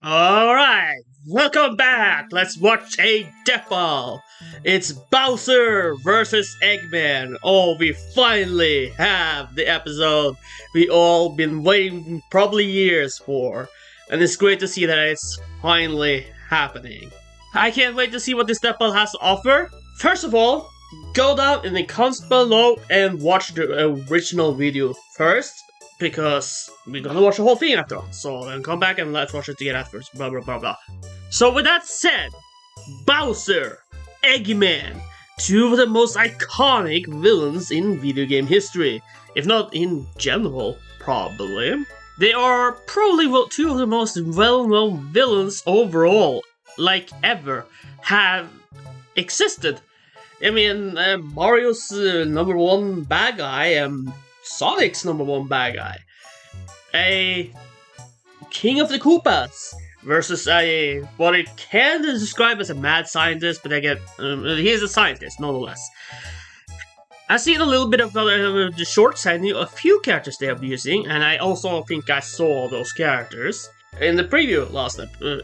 Alright, welcome back! Let's watch a death battle! It's Bowser versus Eggman. Oh, we finally have the episode we all been waiting probably years for. And it's great to see that it's finally happening. I can't wait to see what this death battle has to offer. First of all, go down in the comments below and watch the original video first. Because we're gonna watch the whole thing after all. So then come back and let's watch it together afterwards. Blah blah blah blah. So with that said, Bowser, Eggman, two of the most iconic villains in video game history. If not in general, probably. They are probably two of the most well-known villains overall, like ever, have existed. I mean, Mario's number one bad guy, Sonic's number one bad guy. A King of the Koopas versus what it can describe as a mad scientist, but he is a scientist nonetheless. I've seen a little bit of the shorts. I knew a few characters they are using, and I also think I saw those characters in the preview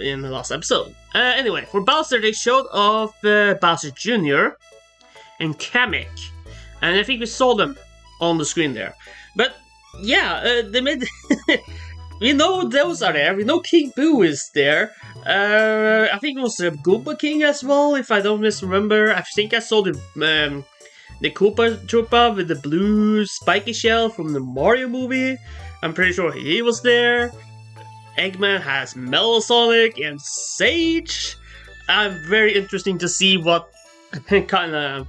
in the last episode. Anyway, for Bowser, they showed off Bowser Jr. and Kamek, and I think we saw them on the screen there. But yeah, they made we know those are there. We know King Boo is there. I think it was the Goomba King as well, if I don't misremember. I think I saw the Koopa Troopa with the blue spiky shell from the Mario movie. I'm pretty sure he was there. Eggman has Mellow Sonic and Sage. Very interesting to see what kind of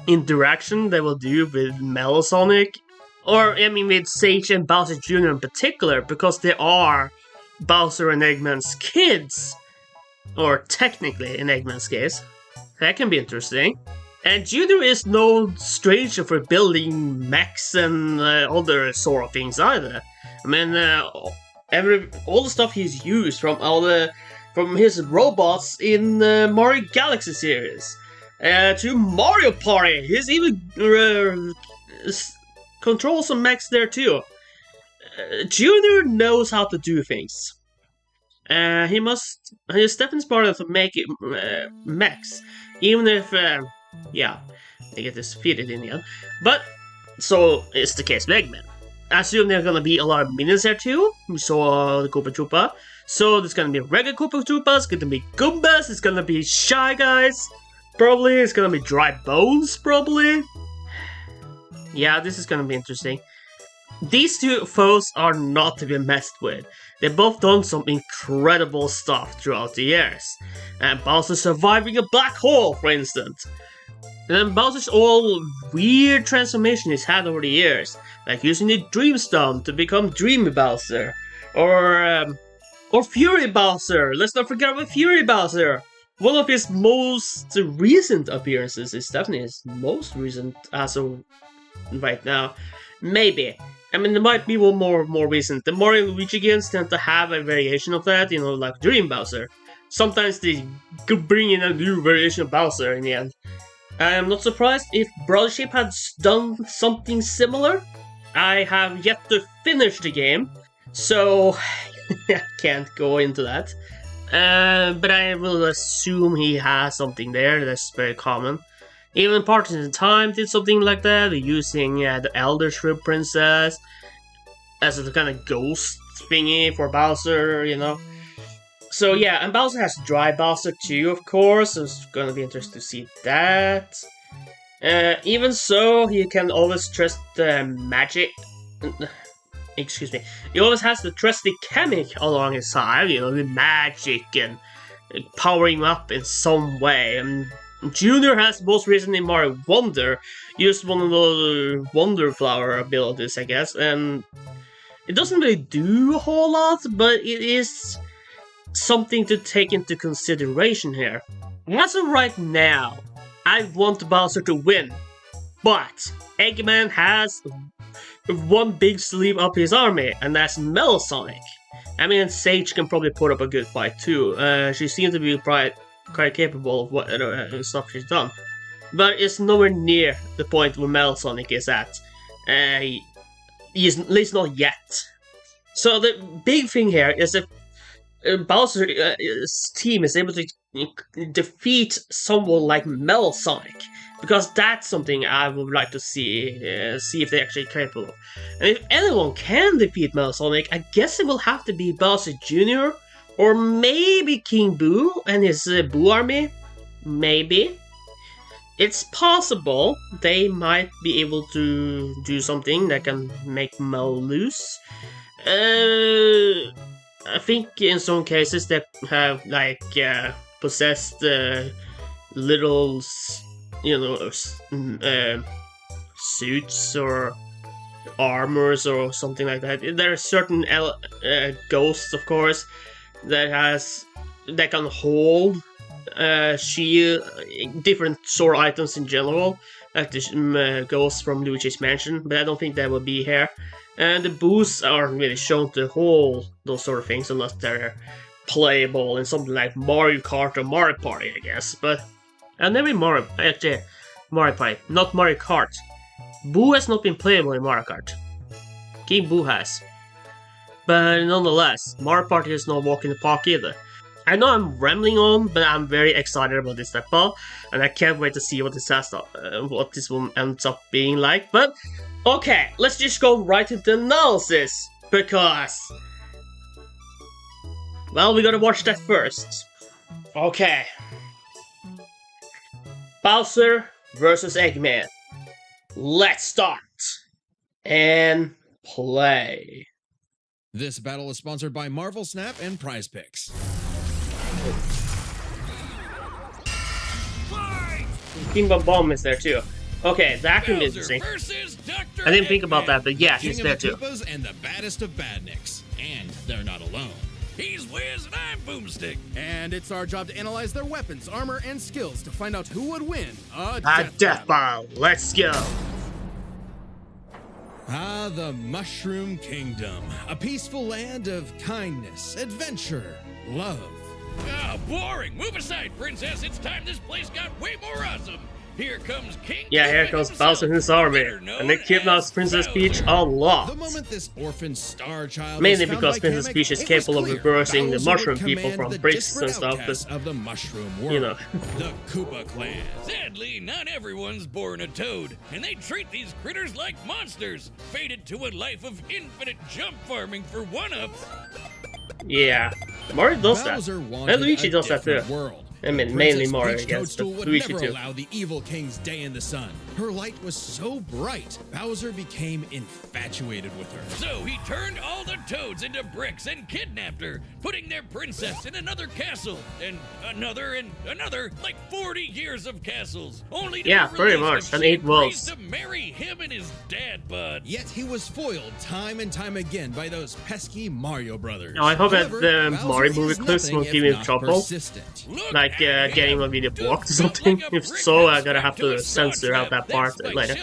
interaction they will do with Mellow Sonic, or I mean with Sage and Bowser Jr. in particular, because they are Bowser and Eggman's kids, or technically in Eggman's case. That can be interesting. And Jr. is no stranger for building mechs and other sort of things either. I mean, all the stuff he's used from his robots in Mario Galaxy series. To Mario Party, he's even controls some mechs there too. Junior knows how to do things. He's definitely smart enough to make mechs, even if they get defeated in the end. But so it's the case with Eggman. I assume there are gonna be a lot of minions there too. We saw the Koopa Troopa, so there's gonna be regular Koopa Troopas, it's gonna be Goombas, it's gonna be Shy Guys. Probably, it's gonna be Dry Bones, probably. Yeah, this is gonna be interesting. These two foes are not to be messed with. They've both done some incredible stuff throughout the years. And Bowser surviving a black hole, for instance. And then Bowser's all weird transformation he's had over the years. Like using the Dream Stone to become Dreamy Bowser. Or Fury Bowser! Let's not forget about Fury Bowser! One of his most recent appearances is definitely his most recent as of right now. Maybe. I mean, there might be one more recent. The Mario and Luigi games tend to have a variation of that, like Dream Bowser. Sometimes they could bring in a new variation of Bowser in the end. I'm not surprised if Brothership has done something similar. I have yet to finish the game, so I can't go into that. But I will assume he has something there that's very common. Even Partners in Time did something like that, using the Elder Shrimp Princess as a kind of ghost thingy for Bowser, So yeah, and Bowser has Dry Bowser too, of course, so it's gonna be interesting to see that. Even so, he can always trust magic. Excuse me. He always has the trusty Kamek along his side, the magic and powering him up in some way. And Junior has most recently Mario Wonder used one of the Wonder Flower abilities, I guess, and it doesn't really do a whole lot, but it is something to take into consideration here. As of right now, I want Bowser to win, but Eggman has one big sleeve up his army, and that's Mellow Sonic. I mean, Sage can probably put up a good fight too. She seems to be quite capable of what stuff she's done. But it's nowhere near the point where Mellow Sonic is at. He is at least not yet. So the big thing here is if Bowser's team is able to defeat someone like Metal Sonic, because that's something I would like to see if they're actually capable of. And if anyone can defeat Metal Sonic, I guess it will have to be Bowser Jr. or maybe King Boo and his Boo army. Maybe. It's possible they might be able to do something that can make Mel lose. I think in some cases they have like possessed little, suits or armors or something like that. There are certain ghosts, of course, that can hold shield, different sword items in general, like the ghosts from Luigi's Mansion, but I don't think that will be here. And the boosts aren't really shown to hold those sort of things unless they're playable in something like Mario Kart or Mario Party, I guess. But and maybe Mario Party, not Mario Kart. Boo has not been playable in Mario Kart. King Boo has. But nonetheless, Mario Party is no walk in the park either. I know I'm rambling on, but I'm very excited about this Deathbattle, and I can't wait to see what this one ends up being like. But okay, let's just go right into analysis, because, well, we gotta watch that first. Okay. Bowser versus Eggman. Let's start and play. This battle is sponsored by Marvel Snap and Prize Picks. King Bomb is there too. Okay, that can be interesting. I didn't think about that, but yeah, he's there too. And the baddest of badniks. And they're not alone. He's Wiz and I'm Boomstick. And it's our job to analyze their weapons, armor, and skills to find out who would win a death battle. Let's go. Ah, the Mushroom Kingdom. A peaceful land of kindness, adventure, love. Ah, boring. Move aside, princess. It's time this place got way more awesome. Here comes King. Yeah, here comes Bowser and his army, and they kidnapped Princess Peach a lot. The moment this orphan star child mainly because Princess Peach is capable of reversing the mushroom people from bricks and stuff. But of the mushroom world, you know, the Koopa clan. Sadly, not everyone's born a toad, and they treat these critters like monsters, fated to a life of infinite jump farming for one-ups. Yeah, Mario does that, and Luigi does that too. World. I mean, mainly Mario, I guess, but Luigi too. Allow the evil king's day in the sun. Her light was so bright, Bowser became infatuated with her. So he turned all the toads into bricks and kidnapped her, putting their princess in another castle, and another, like 40 years of castles. Only to pretty much, and 8 worlds. To marry him and his dad, bud. Yet he was foiled time and time again by those pesky Mario brothers. Now I hope that the Mario movie clips won't give me trouble. Like getting my video blocked or something. If so, I gotta have to censor out that part later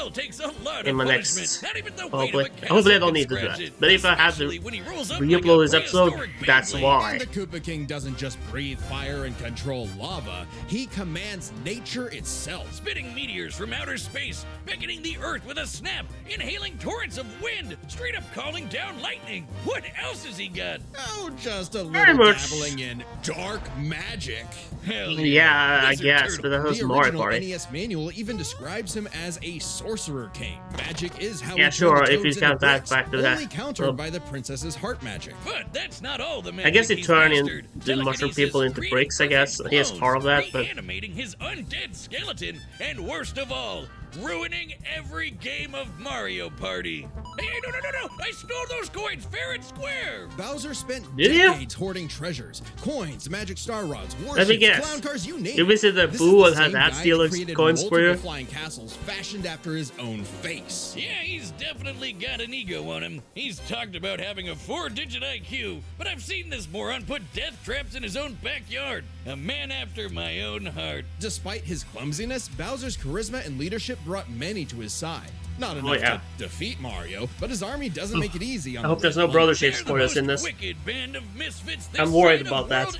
in my next. Hopefully I don't need to do that. But if I have to re-upload this episode, that's why. And the Koopa King doesn't just breathe fire and control lava; he commands nature itself, spitting meteors from outer space, beckoning the earth with a snap, inhaling torrents of wind, straight up calling down lightning. What else has he got? Oh, just a little dabbling in dark magic. Hell yeah, I guess, but that was Mario Party. The NES manual even describes him as a sorcerer king. Magic is how if you count that back to that. Only countered by the princess's heart magic. But that's not all the magic. I guess he turned the mushroom people into bricks, I guess. He is part of that, but animating his undead skeleton, and worst of all, ruining every game of Mario Party. Hey, no! I stole those coins fair and square! Bowser spent decades hoarding treasures, coins, magic star rods, warships, clown cars, you name it. You visit the Boo and had that steal coins for you? Flying castles fashioned after his own face. Yeah, he's definitely got an ego on him. He's talked about having a 4-digit IQ, but I've seen this moron put death traps in his own backyard. A man after my own heart. Despite his clumsiness, Bowser's charisma and leadership brought many to his side. Not enough to defeat Mario, but his army doesn't make it easy on I hope there's no brother shapes for us in this. I'm worried about that,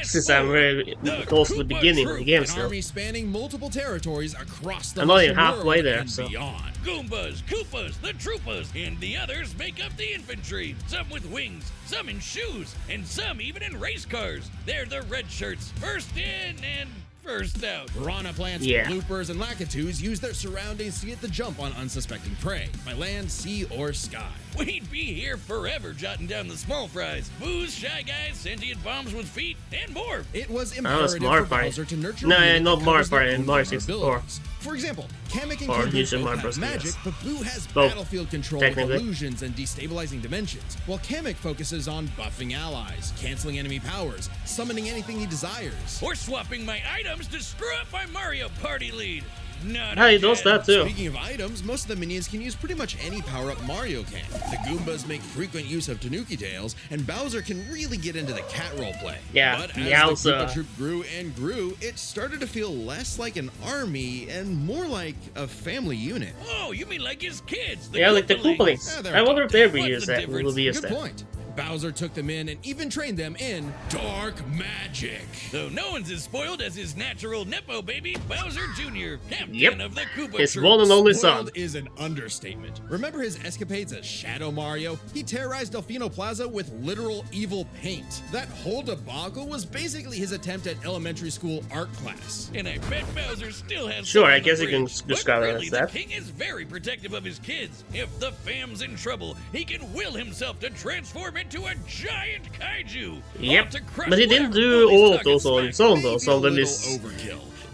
since I'm very close to the beginning of the game still. An army spanning multiple territories across the I'm not even world halfway there, so. beyond. Goombas, Koopas, the Troopas, and the others make up the infantry. Some with wings, some in shoes, and some even in race cars. They're the red shirts, first in and first out. Piranha plants, loopers, and lakitus use their surroundings to get the jump on unsuspecting prey, by land, sea, or sky. We'd be here forever jotting down the small fries. Booze, Shy Guys, sentient bombs with feet, and more. It was imperative for Bowser to nurture not Mario Party and Mario 64. For example, Kamek and Kid Buu both have magic, but Boo has battlefield control with illusions and destabilizing dimensions, while Kamek focuses on buffing allies, canceling enemy powers, summoning anything he desires, or swapping my items to screw up my Mario Party lead. He does that too. Speaking of items, most of the minions can use pretty much any power-up Mario can. The Goombas make frequent use of Tanuki tails, and Bowser can really get into the cat roleplay. Yeah, but as the Koopa troop grew and grew, it started to feel less like an army and more like a family unit. Oh, you mean like his kids? Yeah, like the Koopalings. I wonder if they ever use that. Good point. Bowser took them in and even trained them in dark magic. Though no one's as spoiled as his natural Nepo baby, Bowser Jr., captain of the Koopa his Troop. one and only son. Is an understatement. Remember his escapades as Shadow Mario? He terrorized Delfino Plaza with literal evil paint. That whole debacle was basically his attempt at elementary school art class. And I bet Bowser still has Sure, I guess you can describe it as that. The king is very protective of his kids. If the fam's in trouble, he can will himself to transform into a giant kaiju. Yep, but he didn't do all of those on his own though. Some of them is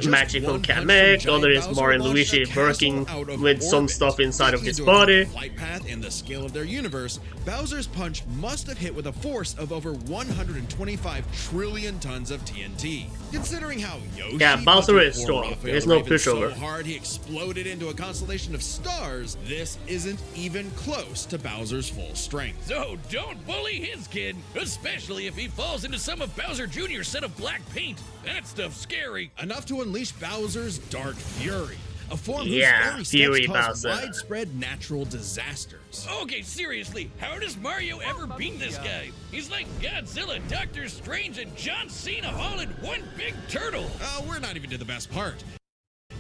magical Kamek, other is Mario and Luigi working with some stuff inside of his body. Flight path and the scale of their universe, Bowser's punch must have hit with a force of over 125 trillion tons of TNT. Considering how Yoshi Bowser is strong. There's no pushover. So hard he exploded into a constellation of stars, this isn't even close to Bowser's full strength. So don't bully his kid, especially if he falls into some of Bowser Jr.'s set of black paint. That stuff's scary. Enough to unleash Bowser's Dark Fury, a form whose very Fury steps cause Bowser. widespread natural disasters. Okay, seriously, how does Mario ever beat this guy? He's like Godzilla, Doctor Strange, and John Cena all in one big turtle. We're not even to the best part.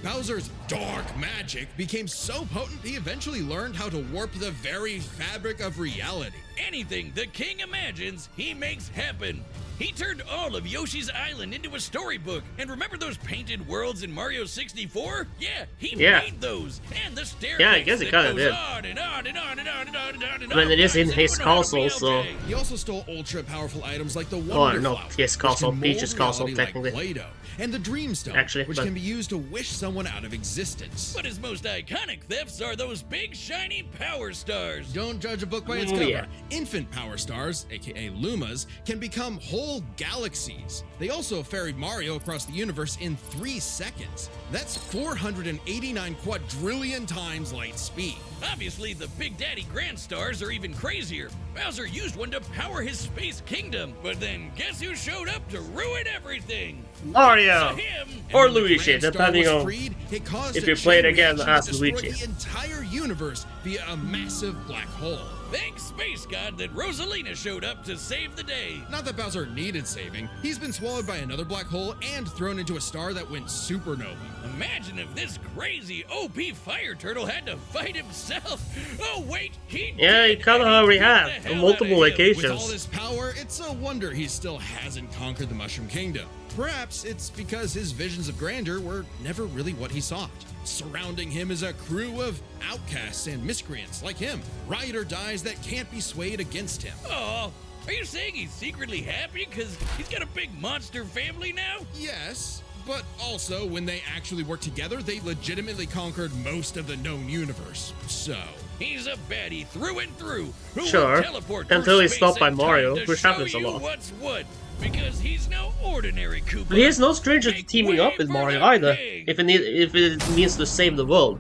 Bowser's dark magic became so potent he eventually learned how to warp the very fabric of reality. Anything the king imagines, he makes happen. He turned all of Yoshi's Island into a storybook. And remember those painted worlds in Mario 64? Yeah, he made those. And the staircase I guess it kind of did. on and on and on and on and on and on and on. I mean, it is in his castle, so... He also stole ultra-powerful items like the Wonder Flower, his castle, which can Peach's mold castle, reality technically. like Play-Doh, and the Dream Stone, which can be used to wish someone out of existence. But his most iconic thefts are those big shiny power stars. Don't judge a book by its cover. Infant power stars, aka Lumas, can become whole galaxies. They also ferried Mario across the universe in 3 seconds. That's 489 quadrillion times light speed. Obviously, the Big Daddy Grand Stars are even crazier. Bowser used one to power his space kingdom, but then guess who showed up to ruin everything? Mario! Him. Or Luigi, depending on if you play it again as Luigi. The entire universe via a massive black hole. Thanks, Space God, that Rosalina showed up to save the day. Not that Bowser needed saving. He's been swallowed by another black hole and thrown into a star that went supernova. Imagine if this crazy OP fire turtle had to fight himself. Oh wait, he kind of already have on multiple occasions. With all this power, it's a wonder he still hasn't conquered the Mushroom Kingdom. Perhaps it's because his visions of grandeur were never really what he sought. Surrounding him is a crew of outcasts and miscreants like him, ride or dies that can't be swayed against him. Oh, are you saying he's secretly happy because he's got a big monster family now? Yes, but also when they actually worked together, they legitimately conquered most of the known universe. So... he's a baddie through and through. Who sure, will teleport until he's space stopped by and Mario, time to which happens show a you lot. What's what? Because he's no ordinary Koopa. But he is no stranger to teaming up with Mario either, if it means to save the world.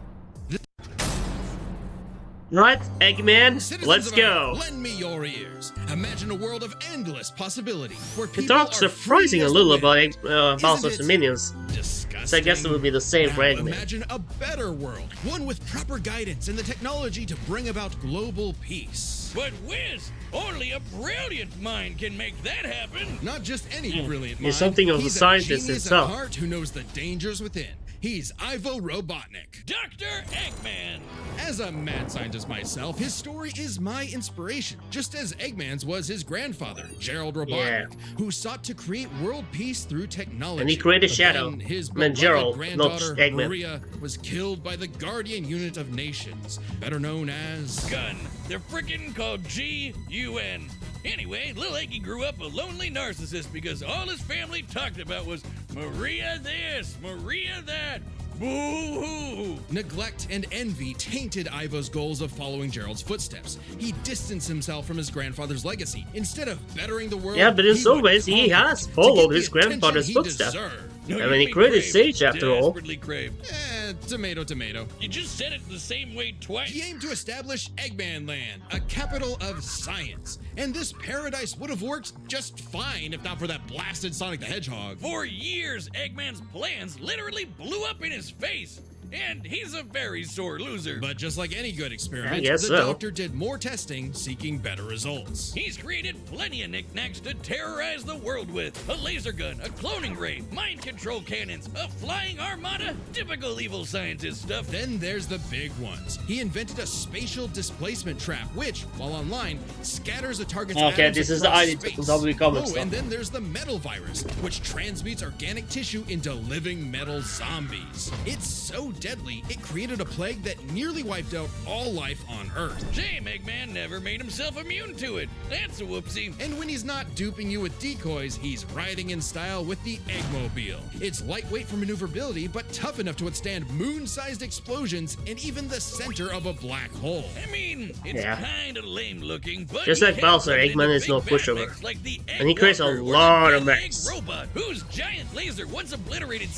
Right, Eggman, let's go. Lend me your ears. Imagine a world of endless possibility where It people talks are surprisingly free as little the wind. about Bowser's and minions. Disgusting. So I guess it would be the same for Now Eggman. imagine a better world, one with proper guidance and the technology to bring about global peace. But Wiz, only a brilliant mind can make that happen. Not just any brilliant mind. He's something of a He's scientist genius himself. at heart who knows the dangers within. He's Ivo Robotnik. Dr. Eggman! As a mad scientist myself, his story is my inspiration, just as Eggman's was his grandfather, Gerald Robotnik, who sought to create world peace through technology. And he created But Shadow. then his And beloved Gerald, not granddaughter, Eggman. Maria, was killed by the Guardian Unit of Nations, better known as... Gun. They're frickin' called G-U-N. Anyway, Lil Eggy grew up a lonely narcissist because all his family talked about was Maria this, Maria that. Boo-hoo! Neglect and envy tainted Ivo's goals of following Gerald's footsteps. He distanced himself from his grandfather's legacy. Instead of bettering the world, Yeah, but in he some would ways, he conquer has to followed get the his grandfather's attention he footsteps. deserved. No, I you mean, he mean created craved. Sage after all. Desperately craved. Tomato, tomato. You just said it the same way twice. He aimed to establish Eggman Land, a capital of science. And this paradise would have worked just fine if not for that blasted Sonic the Hedgehog. For years, Eggman's plans literally blew up in his face. And he's a very sore loser. But just like any good experiment, I guess the so. doctor did more testing, seeking better results. He's created plenty of knickknacks to terrorize the world with. A laser gun, a cloning ray, mind control cannons, a flying armada, typical evil scientist stuff. Then there's the big ones. He invented a spatial displacement trap, which, while online, scatters a target's Okay, atoms this is the across ID space. WWE comic Oh, stuff. and then there's the metal virus, which transmutes organic tissue into living metal zombies. It's so deadly, it created a plague that nearly wiped out all life on Earth. Shame Eggman never made himself immune to it. That's a whoopsie. And when he's not duping you with decoys, he's riding in style with the Eggmobile. It's lightweight for maneuverability, but tough enough to withstand moon-sized explosions and even the center of a black hole. I mean, it's Yeah. kinda lame looking, but Just he like can Bowser, put it Eggman into is no big bad pushover. mechs like the And he creates a Egg Walker or lot the of Death mechs. Egg Robot, whose giant laser once obliterated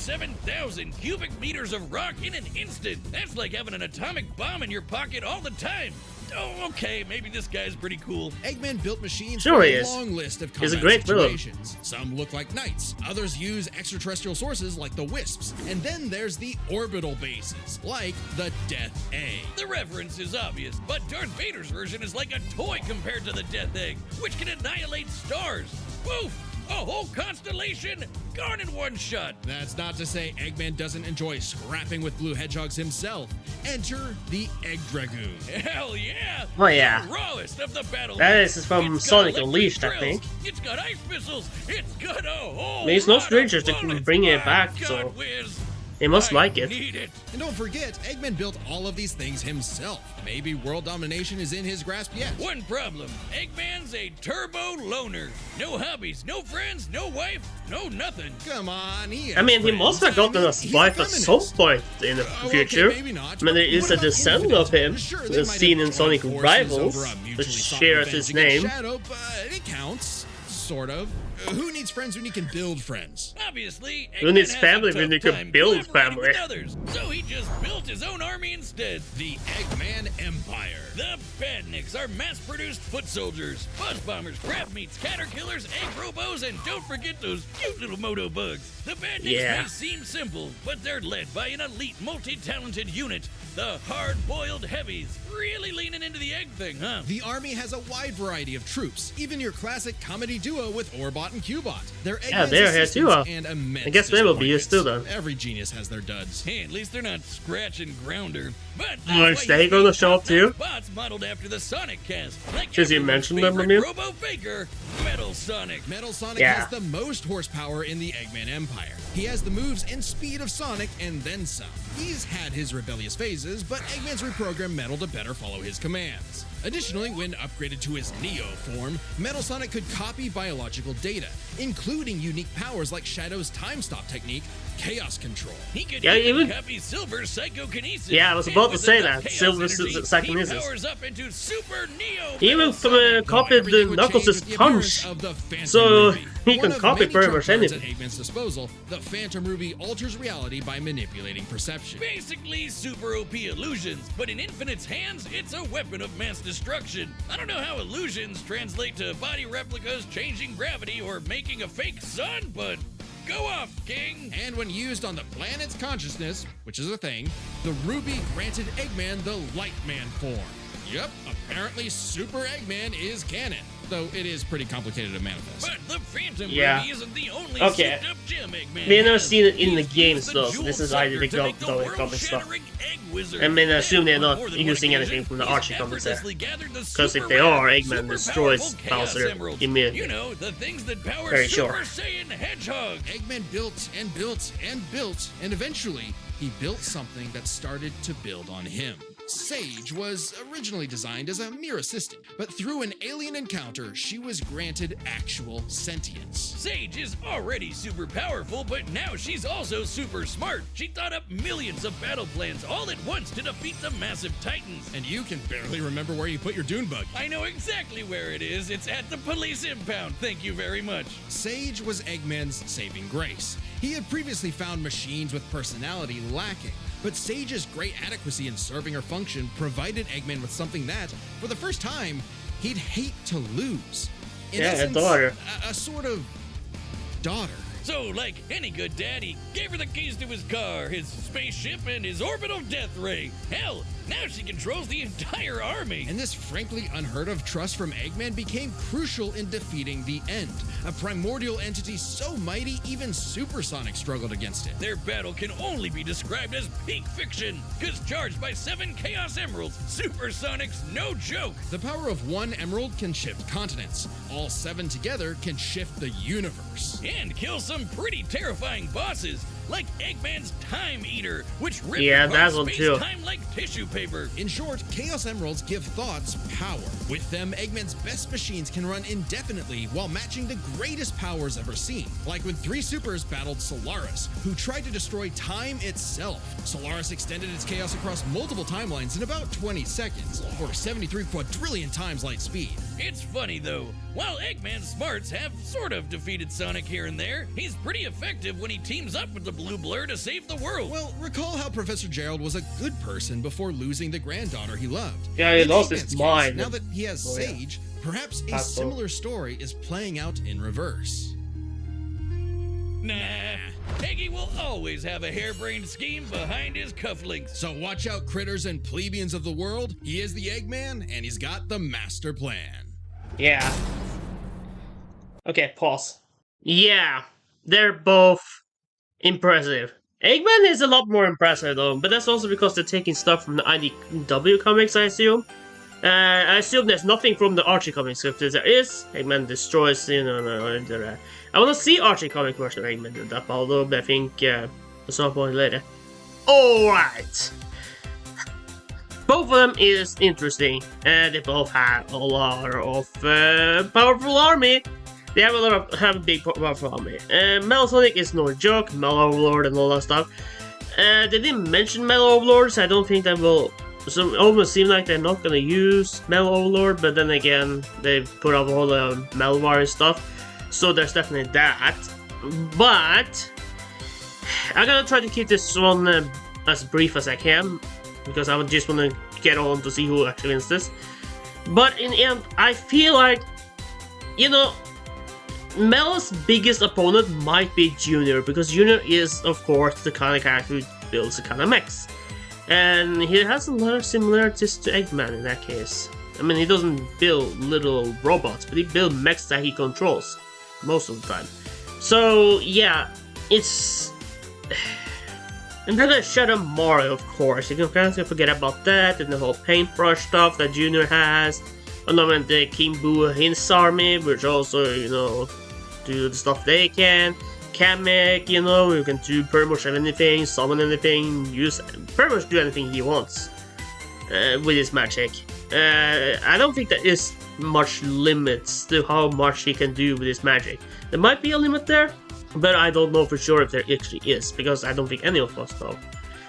77,000 cubic meters of rock in an instant. That's like having an atomic bomb in your pocket all the time. Oh, okay, maybe this guy's pretty cool. Eggman built machines Sure for he a is. long list of He's a combat great villain. situations. Some look like knights, others use extraterrestrial sources like the Wisps, and then there's the orbital bases, like the Death Egg. The reference is obvious, but Darth Vader's version is like a toy compared to the Death Egg, which can annihilate stars. Woof! A whole constellation gone in one shot. That's not to say Eggman doesn't enjoy scrapping with blue hedgehogs himself. Enter the Egg Dragoon. Hell yeah! Oh, yeah. The rawest of the battle. That mechs. is from It's got Sonic electric Unleashed, I drills. think. It's got ice missiles. It's got a whole. He's no lot of stranger to bullets. bringing it My back, God, so Wiz, they must I like it. Need it. And don't forget, Eggman built all of these things himself. Maybe world domination is in his grasp yet. One problem: Eggman's a turbo loner. No hobbies, no friends, no wife, no nothing. Come on, he I mean, he has must have friends. gotten a He's wife at feminist. some point in the Okay, future. maybe not, I mean, there but is what a about descendant of him, Infinite? Sure, they as might seen have in Sonic joined forces Rivals, over a which mutually sought shares revenge his against name. Shadow, but it counts, sort of. Who needs friends when you can build friends? Obviously, Who Eggman needs has family a when tough you can time build collaborating family? with others, so he just built his own army instead. The Eggman Empire. The Badniks are mass-produced foot soldiers, buzz bombers, crab meats, caterkillers, egg robos, and don't forget those cute little moto bugs. The Badniks Yeah. may seem simple, but they're led by an elite, multi-talented unit, the hard-boiled heavies. Really leaning into the egg thing, huh? The army has a wide variety of troops, even your classic comedy duo with Orbot and Cubot. They're Yeah, Eggman's they're here assistants too. and immense I guess maybe be a disappointments. student. Every genius has their duds. Hey, at least they're not Scratch and Grounder. But Oh, is they going gonna show up too? Bots modeled after the Sonic cast. Like Since you everyone's mentioned them, favorite Emil? Robo Faker, Metal Sonic. Metal Sonic Yeah. has the most horsepower in the Eggman Empire. He has the moves and speed of Sonic and then some. He's had his rebellious phases, but Eggman's reprogrammed Metal to better follow his commands. Additionally, when upgraded to his Neo form, Metal Sonic could copy biological data, including unique powers like Shadow's time stop technique, Chaos Control. He could Yeah, even even- copy Silver's psychokinesis. Yeah, I was And about to with say enough that. chaos Silver's energy, psychokinesis. He powers up into Super Neo. He even Metal Sonic. copied the Everything would Knuckles' change with the appearance punch. of the Phantom So, Ruby. he One can of copy many pretty trump much cards anything. At Eggman's disposal, the Phantom Ruby alters reality by manipulating perception. Basically super OP illusions, but in Infinite's hands, it's a weapon of mass destruction. I don't know how illusions translate to body replicas, changing gravity, or making a fake sun, but go off, King! And when used on the planet's consciousness, which is a thing, the Ruby granted Eggman the Lightman form. Yep, apparently Super Eggman is canon. though it is pretty complicated to manifest. But the Phantom Yeah. Ruby isn't the only Okay. souped-up gem Eggman We have never has. seen it in the He's games used though, the so this jewel is either the sucker to make the comic stuff. world-shattering egg wizard. I mean, I assume they're And not on more than using one anything from the occasion, Archie he's comics there. effortlessly gathered the 'Cause if super they are, rare, Eggman super destroys powerful Chaos Bowser Emeralds. immediately. You know, the things that power Very Super sure. Saiyan Hedgehog. Eggman built and built and built, and eventually he built something that started to build on him. Sage was originally designed as a mere assistant, but through an alien encounter, she was granted actual sentience. Sage is already super powerful, but now she's also super smart. She thought up millions of battle plans all at once to defeat the massive titans. And you can barely remember where you put your dune bug. I know exactly where it is. It's at the police impound. Thank you very much. Sage was Eggman's saving grace. He had previously found machines with personality lacking, but Sage's great adequacy in serving her function provided Eggman with something that, for the first time, he'd hate to lose. In Yeah, a essence, daughter. A sort of daughter. So, like any good dad, he gave her the keys to his car, his spaceship, and his orbital death ray. Hell, now she controls the entire army. And this frankly unheard of trust from Eggman became crucial in defeating the End, a primordial entity so mighty even Supersonic struggled against it. Their battle can only be described as peak fiction, because charged by 7 Chaos Emeralds, Supersonic's no joke. The power of one emerald can shift continents. All 7 together can shift the universe. And kill some pretty terrifying bosses, like Eggman's Time Eater, which ripped Yeah, apart that one too. space-time like tissue paper. In short, Chaos Emeralds give thoughts power. With them, Eggman's best machines can run indefinitely while matching the greatest powers ever seen. Like when 3 supers battled Solaris, who tried to destroy time itself. Solaris extended its chaos across multiple timelines in about 20 seconds, or 73 quadrillion times light speed. It's funny though, while Eggman's smarts have sort of defeated Sonic here and there, he's pretty effective when he teams up with the Blue Blur to save the world. Well, recall how Professor Gerald was a good person before losing the granddaughter he loved. Yeah, he In lost Eggman's his case, mind. Now that he has Oh, yeah. Sage, perhaps a That's cool. similar story is playing out in reverse. Nah, Eggy will always have a harebrained scheme behind his cufflinks. So watch out, critters and plebeians of the world. He is the Eggman, and he's got the master plan. Yeah. Okay, pause. Yeah, they're both impressive. Eggman is a lot more impressive though, but that's also because they're taking stuff from the IDW comics, I assume. I assume there's nothing from the Archie comics. If there is, Eggman destroys, I want to see Archie comic version of Eggman do that, although I think at some point later. Alright! Both of them is interesting, and they both have a lot of powerful army. They have a big powerful army. Metal is no joke, Metal Overlord and all that stuff. They didn't mention Metal Overlord, so I don't think that will. So it almost seem like they're not gonna use Metal Overlord, but then again, they put up all the Metal Warrior stuff, so there's definitely that. But I'm gonna try to keep this one as brief as I can, because I just want to get on to see who actually wins this. But in the end, I feel like, you know, Mel's biggest opponent might be Junior, because Junior is, of course, the kind of character who builds the kind of mechs. And he has a lot of similarities to Eggman in that case. I mean, he doesn't build little robots, but he builds mechs that he controls most of the time. So, yeah, it's... And then there's Shadow Mario, of course. You can kind of forget about that, and the whole paintbrush stuff that Junior has. And then the King Boo Hin's army, which also, you know, do the stuff they can. Kamek, you know, you can do pretty much anything, summon anything, pretty much do anything he wants with his magic. I don't think there is much limits to how much he can do with his magic. There might be a limit there, but I don't know for sure if there actually is, because I don't think any of us know.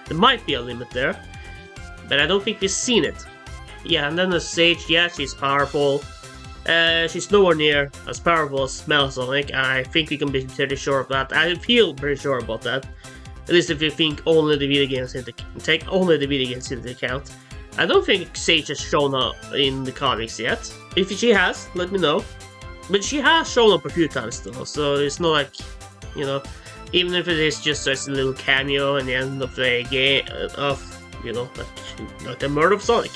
There might be a limit there, but I don't think we've seen it. Yeah, and then the Sage, yeah, she's powerful. She's nowhere near as powerful as Melasonic. I think we can be pretty sure of that. I feel pretty sure about that. At least if you think only the video games take only the video games into account. I don't think Sage has shown up in the comics yet. If she has, let me know. But she has shown up a few times though, so it's not like, you know, even if it is just as a little cameo in the end of the game, you know, like the murder of Sonic.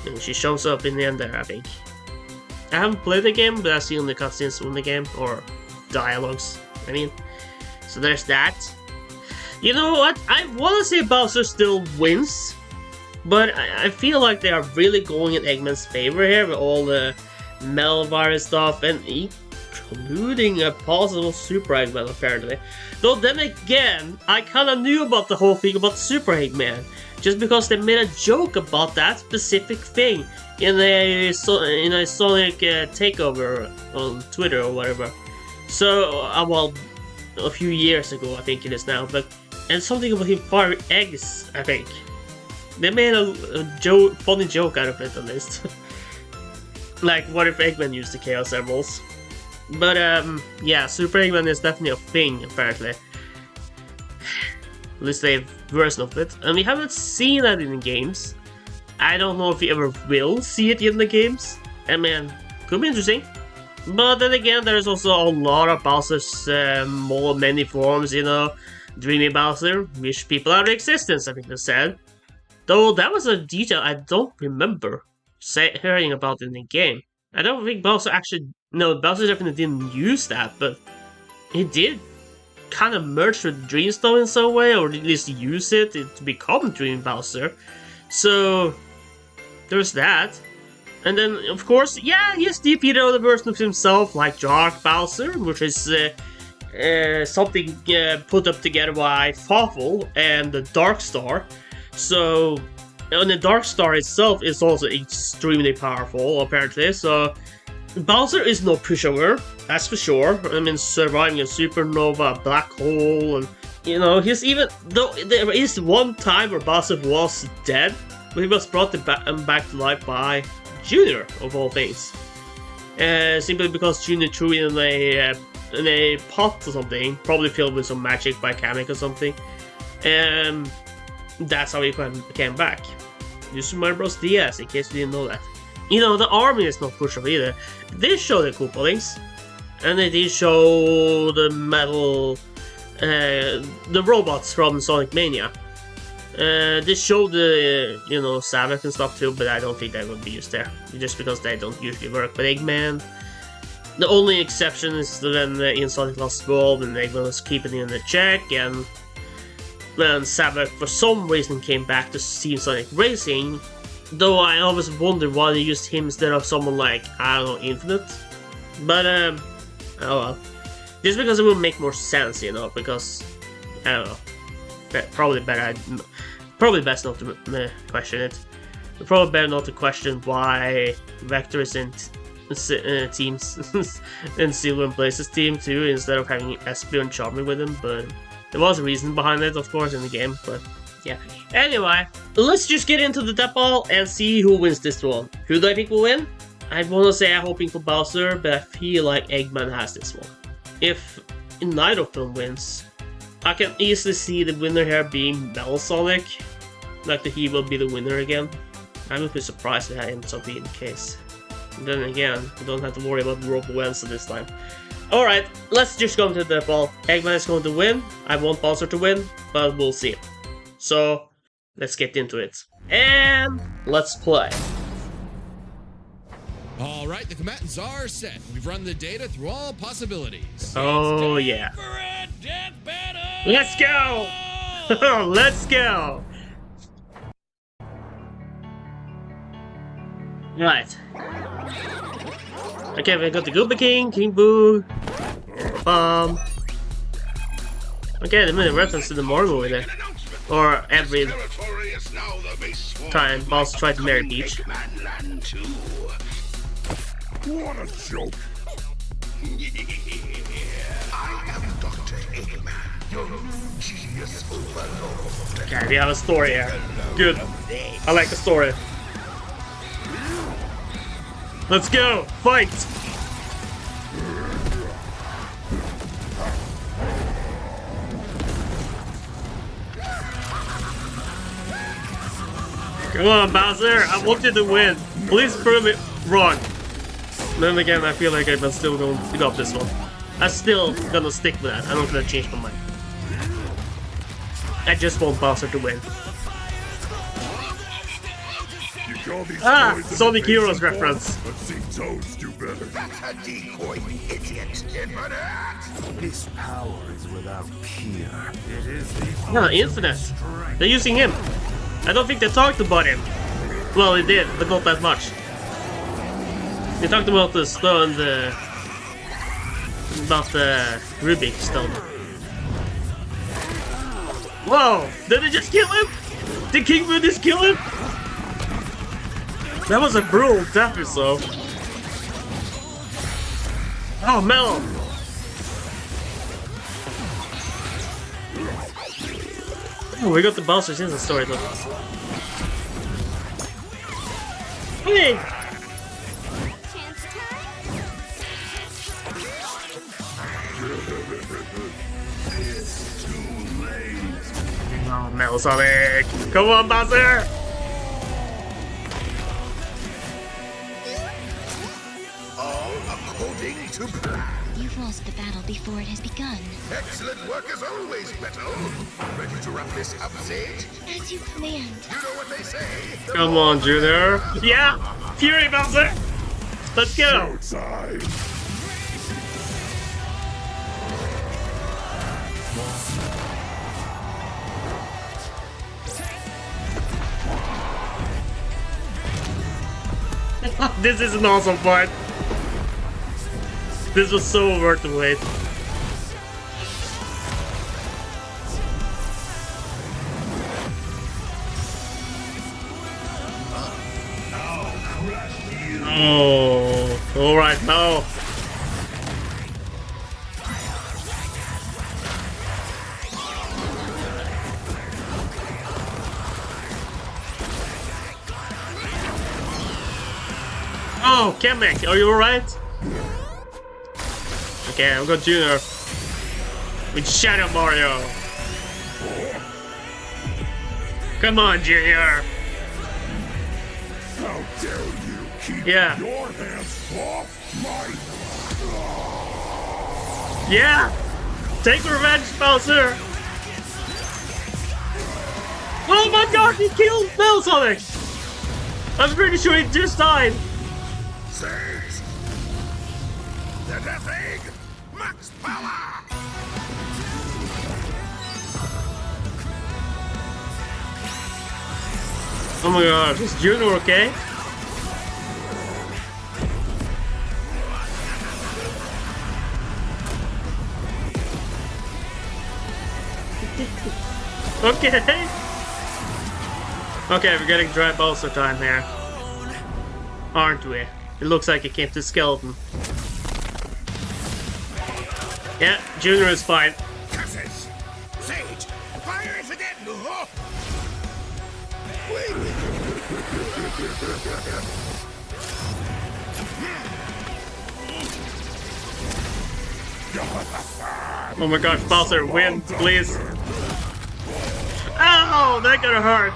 And she shows up in the end there, I think. I haven't played the game, but I've seen the cutscenes from the game, or dialogues, I mean. So there's that. You know what? I want to say Bowser still wins, but I feel like they are really going in Eggman's favor here with all the Metal Virus stuff, and including a possible Super Eggman, apparently. Though then again, I kinda knew about the whole thing about Super Eggman, just because they made a joke about that specific thing in a Sonic takeover on Twitter or whatever. So, well, a few years ago, I think it is now, but and something about him firing eggs, I think. They made a funny joke out of it, at least. Like, what if Eggman used the Chaos Emeralds? But, yeah, Super Eggman is definitely a thing, apparently. At least a version of it. And we haven't seen that in the games. I don't know if we ever will see it in the games. I mean, could be interesting. But then again, there's also a lot of Bowser's many forms, you know. Dreamy Bowser, wish people out of existence, I think they said. Though that was a detail I don't remember hearing about in the game. I don't think Bowser actually... No, Bowser definitely didn't use that, but he did kind of merge with Dreamstone in some way, or at least use it to become Dream Bowser. So, there's that. And then, of course, yeah, he's defeated other version of himself, like Dark Bowser, which is something put up together by Fawful and the Dark Star. So, and the Dark Star itself is also extremely powerful, apparently, so Bowser is no pushover, that's for sure. I mean, surviving a supernova, a black hole, and, you know, he's even, though there is one time where Bowser was dead, but he was brought back to life by Junior, of all things. Simply because Junior threw in a pot or something, probably filled with some magic by Kamek or something, and that's how he came back. Use Mario Bros. DS, in case you didn't know that. You know, the army is not pushover either. They show the Koopalings, and they did show the metal, the robots from Sonic Mania. They showed the, you know, Savak and stuff too, but I don't think they will be used there, just because they don't usually work with Eggman. The only exception is when in Sonic Lost World, when Eggman was keeping it in the check, and when Savak for some reason came back to Team Sonic Racing, though I always wondered why they used him instead of someone like, I don't know, Infinite. But, oh well. Just because it would make more sense, you know, because, I don't know. Probably best not to question it. Probably better not to question why Vector is in teams and Silver Blaze's team too, instead of having Espio and Charmy with him, but there was a reason behind it, of course, in the game, but yeah. Anyway, let's just get into the Death Battle and see who wins this one. Who do I think will win? I want to say I'm hoping for Bowser, but I feel like Eggman has this one. If neither of them wins, I can easily see the winner here being Metal Sonic. Like that he will be the winner again. I would be surprised if that ends up being the case. And then again, we don't have to worry about Robo Wensa this time. Alright, let's just go into the Death Battle. Eggman is going to win. I want Bowser to win, but we'll see. So, let's get into it. And let's play. Alright, the combatants are set. We've run the data through all possibilities. Oh yeah. For a death battle! Let's go! Let's go! Right. Okay, we got the Gooba King, King Boo, Okay, they made a reference to the Mario movie there. Or every time Bowser tried to marry Peach. What a joke! I am Dr. Eggman, your new genius overlord. Okay, we have a story here. Good. I like the story. Let's go! Fight! Come on, Bowser! I want you to win! Please prove it wrong! Then again, I feel like I'm still going to pick up this one. I'm still gonna stick with that. I'm not gonna change my mind. I just want Bowser to win. You Ah, Sonic Heroes reference. Let's see Toads do better. That's a decoy, idiot. His power is without peer. It is the No, Infinite. They're using him. I don't think they talked about him. Well, they did, but not that much. They talked about the stone, about the Rubik stone. Whoa! Did they just kill him? Did King Boo just kill him? That was a brutal death or so. Oh, Mellow! Oh, we got the Bowser's in the story though. Hey! Oh, Metal Sonic! Come on, Bowser! all according to plan. You've lost the battle before it has begun. Excellent work as always, Beto. Ready to wrap this up, Sage? As you planned. You know what they say. Come on, Junior! Yeah! Fury Bowser! Let's go! Outside. This is an awesome part. This was so worth the wait. Oh, all right, now. Oh, Kamek, are you alright? Okay, I've got Junior with Shadow Mario. Come on, Junior. How dare you keep Yeah. your hands off my... Yeah! Take revenge, Bowser! Oh my god, he killed Metal Sonic! I'm pretty sure he just died. Sage! The Death Egg! Max power! Oh my gosh, is Junior okay? Okay. Okay, we're getting dry Bowser time here. Aren't we? It looks like it came to skeleton. Yeah, Junior is fine. Curses! Sage! Fire is again! Oh. Wait! Oh my gosh, Bowser, win, please. Ow, that got hurt.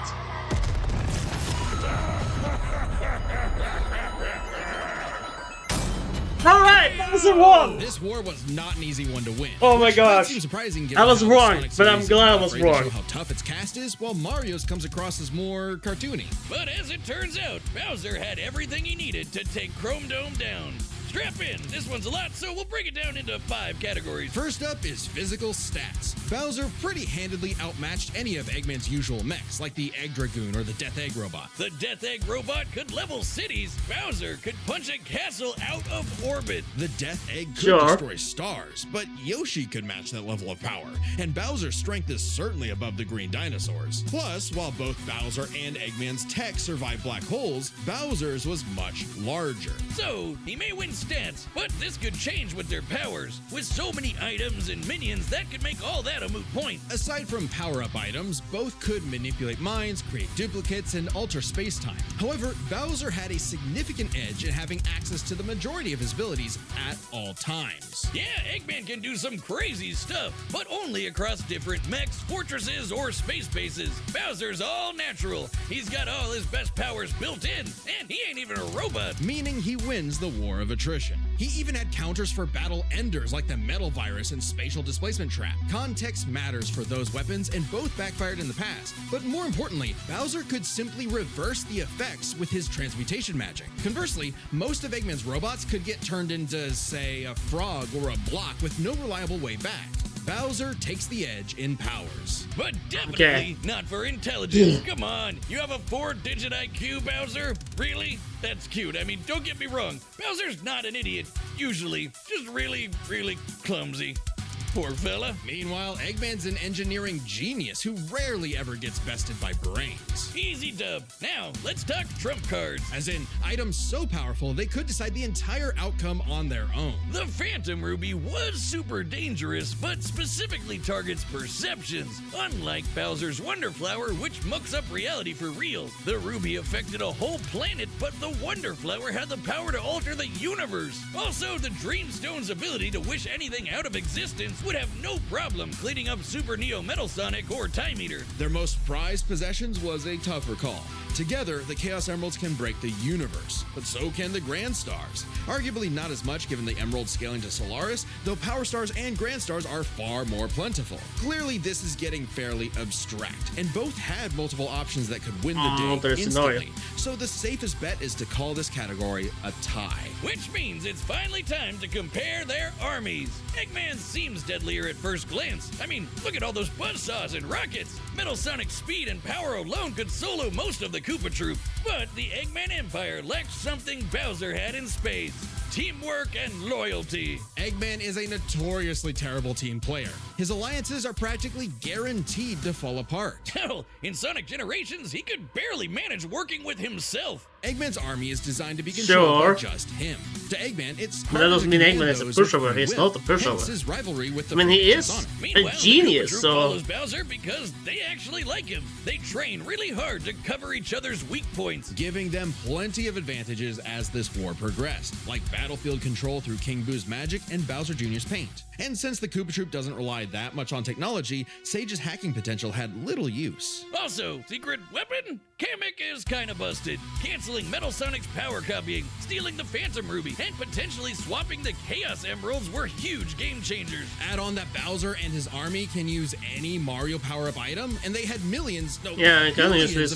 Alright, Bowser won! This war was not an easy one to win. Oh my Which gosh. might seem surprising given I was how wrong, Sonic but I'm series glad I is was operated to wrong. show how tough its cast is, while Mario's comes across as more cartoony. But as it turns out, Bowser had everything he needed to take Chrome Dome down. Strap in, this one's a lot, so we'll break it down into 5 categories. First up is physical stats. Bowser pretty handedly outmatched any of Eggman's usual mechs, like the Egg Dragoon or the Death Egg Robot. The Death Egg robot could level cities. Bowser could punch a castle out of orbit. The Death Egg could Sure. destroy stars, but Yoshi could match that level of power, and Bowser's strength is certainly above the green dinosaurs. Plus, while both Bowser and Eggman's tech survived black holes, Bowser's was much larger. So, he may win stats, but this could change with their powers. With so many items and minions, that could make all that a moot point. Aside from power-up items, both could manipulate minds, create duplicates, and alter space-time. However, Bowser had a significant edge in having access to the majority of his abilities at all times. Yeah, Eggman can do some crazy stuff, but only across different mechs, fortresses, or space bases. Bowser's all natural. He's got all his best powers built in, and he ain't even a robot. Meaning he wins the War of Attrition. attrition. He even had counters for battle enders like the metal virus and spatial displacement trap. Context matters for those weapons, and both backfired in the past. But more importantly, Bowser could simply reverse the effects with his transmutation magic. Conversely, most of Eggman's robots could get turned into, say, a frog or a block with no reliable way back. Bowser takes the edge in powers. But definitely not for intelligence. Come on, you have a 4-digit IQ, Bowser? Really? That's cute. I mean, don't get me wrong. Bowser's not an idiot, usually. Just really, really clumsy. Poor fella. Meanwhile, Eggman's an engineering genius who rarely ever gets bested by brains. Easy dub. Now, let's talk trump cards. As in, items so powerful they could decide the entire outcome on their own. The Phantom Ruby was super dangerous, but specifically targets perceptions. Unlike Bowser's Wonder Flower, which mucks up reality for real. The Ruby affected a whole planet, but the Wonder Flower had the power to alter the universe. Also, the Dreamstone's ability to wish anything out of existence would have no problem cleaning up Super Neo Metal Sonic or Time Eater. Their most prized possessions was a tougher call. Together, the Chaos Emeralds can break the universe, but so can the Grand Stars. Arguably not as much given the Emerald scaling to Solaris, though Power Stars and Grand Stars are far more plentiful. Clearly, this is getting fairly abstract, and both had multiple options that could win the day instantly. So the safest bet is to call this category a tie. Which means it's finally time to compare their armies. Eggman seems deadlier at first glance. I mean, look at all those buzzsaws and rockets. Metal Sonic's speed and power alone could solo most of the Koopa Troop. But the Eggman Empire lacked something Bowser had in spades: teamwork and loyalty. Eggman is a notoriously terrible team player. His alliances are practically guaranteed to fall apart. Hell, in Sonic Generations, he could barely manage working with himself. Eggman's army is designed to be controlled by just him. To Eggman, it's but that doesn't mean Eggman is a pushover. He's not a pushover. His rivalry with the he is Meanwhile, a genius, the Koopa Troop follows Bowser because they actually like him. They train really hard to cover each other's weak points, giving them plenty of advantages as this war progressed, like battlefield control through King Boo's magic and Bowser Jr.'s paint. And since the Koopa Troop doesn't rely that much on technology, Sage's hacking potential had little use. Also, secret weapon? Kamek is kinda busted, canceling Metal Sonic's power copying, stealing the Phantom Ruby, and potentially swapping the Chaos Emeralds were huge game changers. Add on that Bowser and his army can use any Mario power-up item, and they had millions of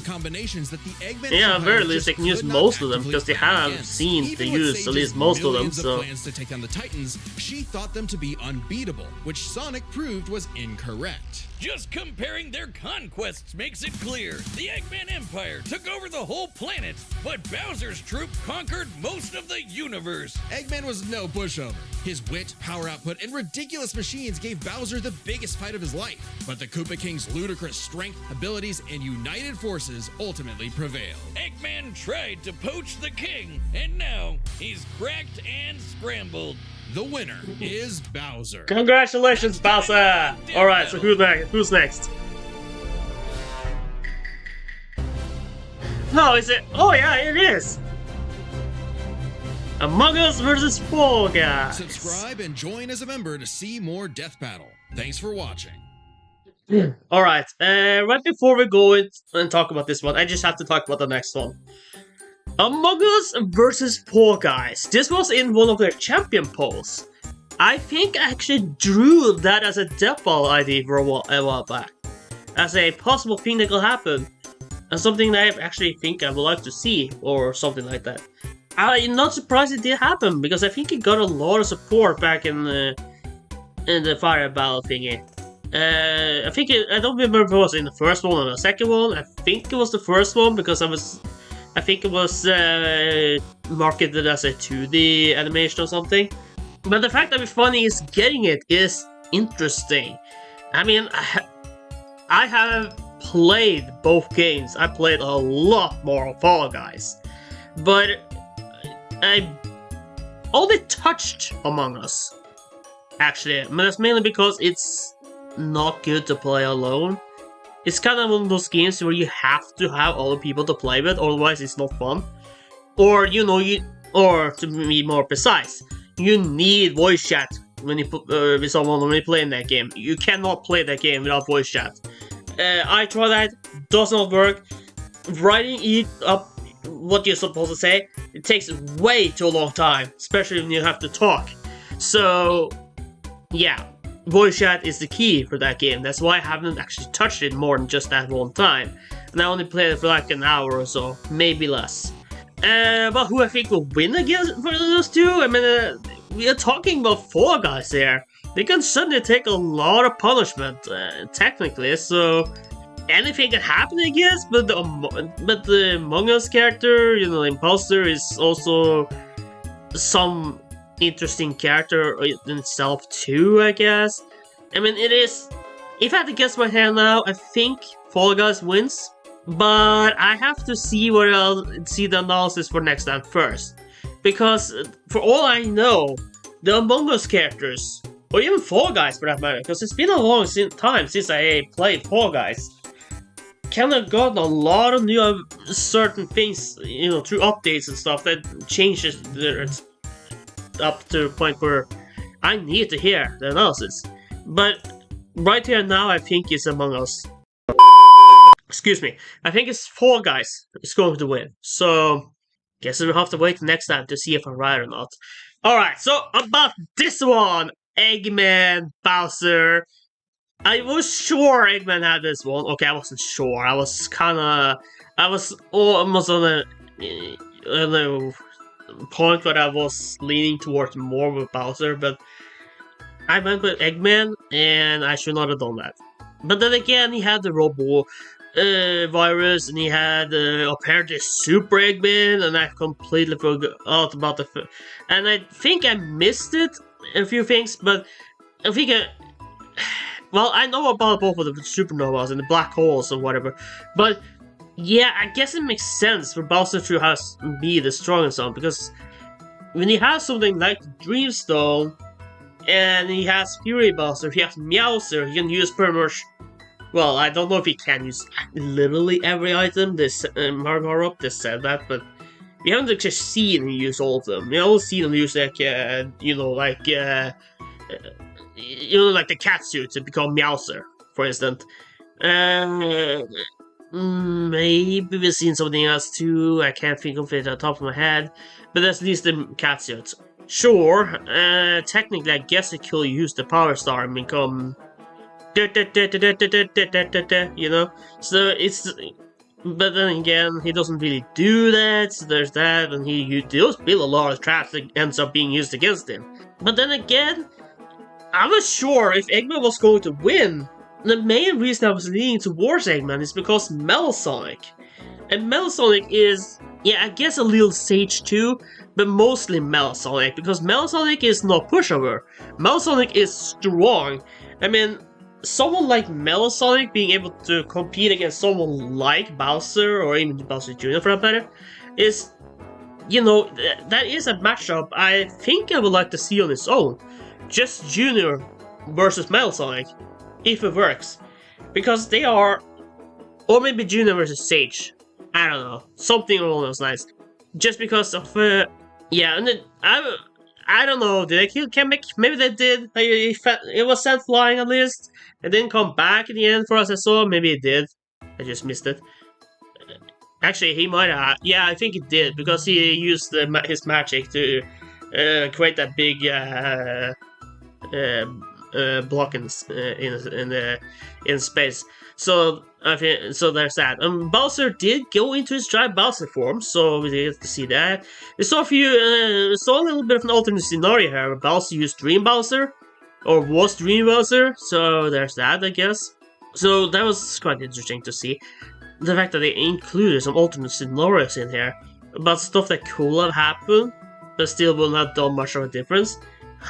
combinations that the Eggman at very least they can use most of them, because they have seen the use at least most of them, so... plans to take down the Titans, she thought them to be unbeatable, which Sonic proved was incorrect. Just comparing their conquests makes it clear. The Eggman Empire took over the whole planet, but Bowser's troop conquered most of the universe. Eggman was no pushover. His wit, power output, and ridiculous machines gave Bowser the biggest fight of his life. But the Koopa King's ludicrous strength, abilities, and united forces ultimately prevailed. Eggman tried to poach the king, and now he's cracked and scrambled. The winner is Bowser. Congratulations, Bowser! Alright, so who's next? No, is it? Oh yeah, it is! Among Us versus Fall Guys! Subscribe and join as a member to see more Death Battle. Thanks for watching. Alright, right before we go and talk about this one, I just have to talk about the next one. Among Us versus Fall Guys. This was in one of their champion polls. I think I actually drew that as a Death Battle idea for a while back. As a possible thing that could happen. And something that I actually think I would like to see, or something like that. I'm not surprised it did happen, because I think it got a lot of support back in the Fire Battle thingy. I don't remember if it was in the first one or the second one. I think it was the first one, because I think it was marketed as a 2D animation or something. But the fact that we're finally is getting it is interesting. I mean, I have played both games. I played a lot more Fall Guys. But I only touched Among Us, actually. But that's mainly because it's not good to play alone. It's kind of one of those games where you have to have other people to play with, otherwise it's not fun. Or, or to be more precise, you need voice chat when you with someone when you play in that game. You cannot play that game without voice chat. I tried that, does not work. Writing it up what you're supposed to say, it takes way too long time, especially when you have to talk. So, yeah, voice chat is the key for that game. That's why I haven't actually touched it more than just that one time. And I only played it for like an hour or so, maybe less. But who I think will win against for those two? I mean, we are talking about Fall Guys here. They can suddenly take a lot of punishment, technically, so anything can happen, I guess, but the Among Us character, you know, the Imposter, is also some interesting character in itself too, I guess. I mean, it is... If I had to guess my hand now, I think Fall Guys wins, but I have to see see the analysis for next time first. Because, for all I know, the Among Us characters, or even Fall Guys for that matter, because it's been a long time since I played Fall Guys, kind of got a lot of new certain things, you know, through updates and stuff that changes up to the point where I need to hear the analysis. But right here now, I think it's Among Us. Excuse me. I think it's Fall Guys is going to win. So, guess we'll have to wait next time to see if I'm right or not. Alright, so about this one, Eggman, Bowser. I was sure Eggman had this one. Okay, I wasn't sure. I was almost on a point where I was leaning towards more with Bowser, but I went with Eggman, and I should not have done that. But then again, he had the Robo virus, and he had apparently Super Eggman, and I completely forgot about and I think I missed it, a few things, but I think well, I know about both of the supernovas and the black holes or whatever, but yeah, I guess it makes sense for Bowser to be the strongest one, because when he has something like Dreamstone, and he has Fury Bowser, he has Meowser, he can use pretty much... Well, I don't know if he can use literally every item. This Mario Up just said that, but we haven't actually seen him use all of them. We only seen him use like you know, like the cat suit to become Meowser, for instance. Maybe we've seen something else too. I can't think of it at the top of my head, but that's at least the cat suits. Sure, technically, I guess it could use the Power Star and become. You know, so it's, but then again, he doesn't really do that, so there's that, and he does build a lot of traps that ends up being used against him. But then again, I was sure if Eggman was going to win, the main reason I was leaning towards Eggman is because Metasonic. And Metasonic is, yeah, I guess a little Sage too, but mostly Metasonic, because Metasonic is not pushover. Metasonic is strong. I mean, someone like Metasonic being able to compete against someone like Bowser, or even Bowser Jr. for that matter, is, you know, that is a matchup I think I would like to see on its own. Just Jr. versus Metasonic, if it works. Because they are, or maybe Jr. versus Sage. I don't know, something along those lines. Just because of, yeah, and then, I don't know, did they kill Kamek? Maybe they did. It was sent flying at least. It didn't come back in the end for us, I saw. Maybe it did. I just missed it. Actually, he might have. Yeah, I think it did, because he used his magic to create that big block in space. So I think so. There's that. Bowser did go into his giant Bowser form, so we did get to see that. We saw a little bit of an alternate scenario here where Bowser used Dream Bowser, or was Dream Bowser. So there's that, I guess. So that was quite interesting to see. The fact that they included some alternate scenarios in here about stuff that could have happened, but still will not done much of a difference.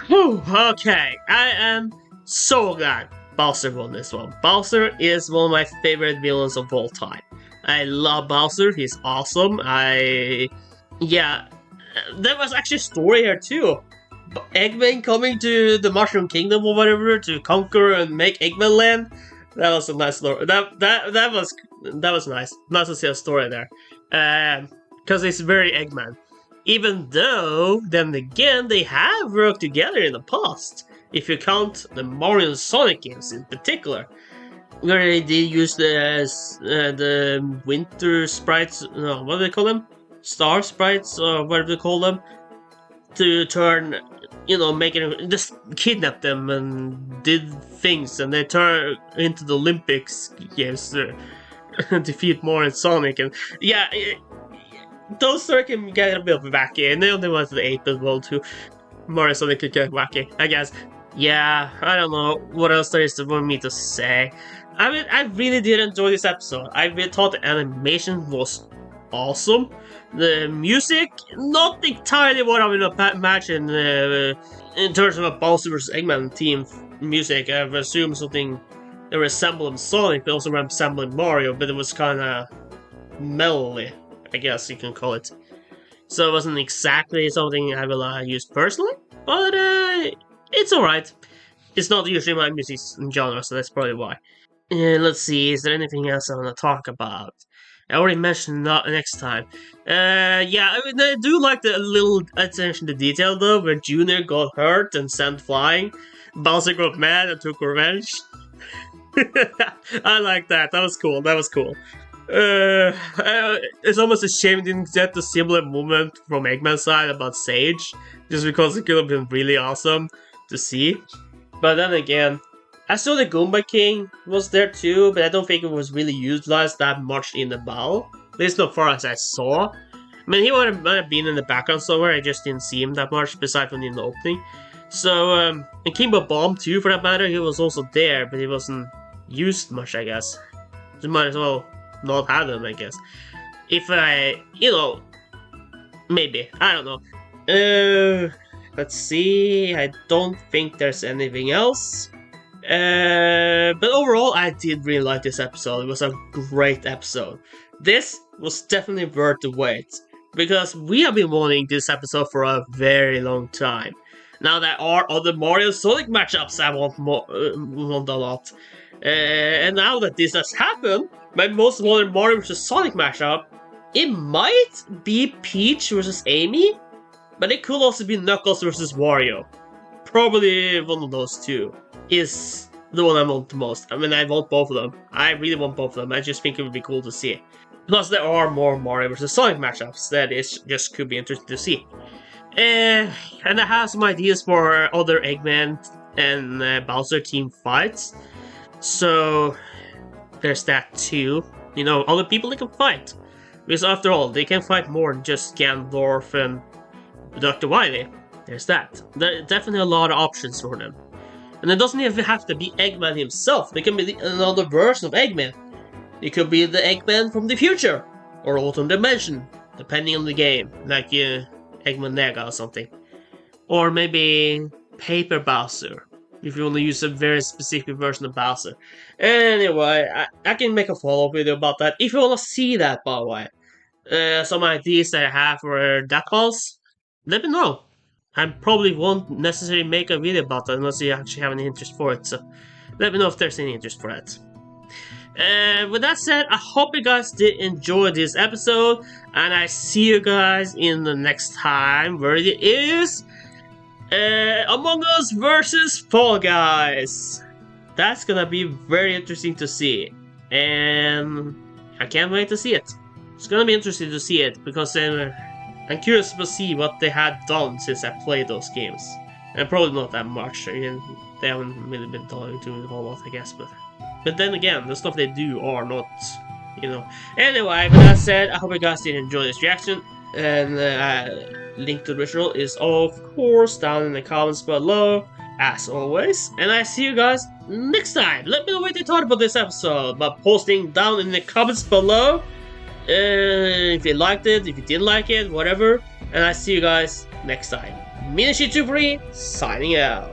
Whew, okay, I am so glad Bowser won this one. Bowser is one of my favorite villains of all time. I love Bowser, he's awesome. Yeah, there was actually a story here too. Eggman coming to the Mushroom Kingdom or whatever to conquer and make Eggman land. That was a nice story. That was nice. Nice to see a story there. Because it's very Eggman. Even though, then again, they have worked together in the past. If you count the Mario and Sonic games in particular, where they did use the winter sprites. No, what do they call them? star sprites, or whatever you call them, to turn, making just kidnap them and did things, and they turn into the Olympics games to defeat Mario and Sonic, and yeah, those stories can get a bit wacky, and they only went to the 8-bit world too. Mario and Sonic could get wacky, I guess. Yeah, I don't know what else there is for me to say. I mean, I really did enjoy this episode. I really thought the animation was awesome. The music, not entirely what I would imagine in terms of a Bowser vs. Eggman team music. I would assume something that resembled Sonic, but also resembling Mario, but it was kind of melody, I guess you can call it. So it wasn't exactly something I will use personally, but it's alright. It's not usually my music genre, so that's probably why. Let's see, is there anything else I want to talk about? I already mentioned that next time. Yeah, I mean, I do like the little attention to detail though, when Junior got hurt and sent flying. Bowser got mad and took revenge. I like that. That was cool. It's almost a shame we didn't get the similar moment from Eggman's side about Sage, just because it could have been really awesome to see. But then again, I saw the Goomba King was there too, but I don't think it was really utilized that much in the battle. At least not far as I saw. I mean, he might have been in the background somewhere, I just didn't see him that much, besides from in the opening. So, and King Bomb too, for that matter, he was also there, but he wasn't used much, I guess. So might as well not have him, I guess. If I, maybe, I don't know. Let's see, I don't think there's anything else. But overall, I did really like this episode. It was a great episode. This was definitely worth the wait, because we have been wanting this episode for a very long time. Now there are other Mario Sonic matchups I want a lot. And now that this has happened, my most wanted Mario vs. Sonic matchup, it might be Peach vs. Amy, but it could also be Knuckles vs. Wario. Probably one of those two is the one I want the most. I mean, I want both of them. I really want both of them. I just think it would be cool to see. Plus, there are more Mario vs. Sonic matchups that is just could be interesting to see. And I have some ideas for other Eggman and Bowser team fights. So there's that too. Other people they can fight. Because after all, they can fight more than just Ganondorf and Dr. Wily. There's that. There are definitely a lot of options for them. And it doesn't even have to be Eggman himself. They can be another version of Eggman. It could be the Eggman from the future. Or Autumn Dimension. Depending on the game. Like Eggman Nega or something. Or maybe Paper Bowser. If you want to use a very specific version of Bowser. Anyway, I can make a follow-up video about that. If you want to see that, by the way. Some ideas that I have for that calls. Let me know. I probably won't necessarily make a video about that unless you actually have any interest for it, so let me know if there's any interest for that. With that said, I hope you guys did enjoy this episode, and I see you guys in the next time where it is Among Us versus Fall Guys. That's gonna be very interesting to see, and I can't wait to see it. It's gonna be interesting to see it, because I'm curious to see what they had done since I played those games. And probably not that much. I mean, they haven't really been doing a whole lot, I guess. But then again, the stuff they do are not, Anyway, with that said, I hope you guys did enjoy this reaction. And link to the original is, of course, down in the comments below, as always. And I see you guys next time. Let me know what you thought about this episode by posting down in the comments below. If you liked it, if you didn't like it, whatever. And I see you guys next time. Minishi23 signing out.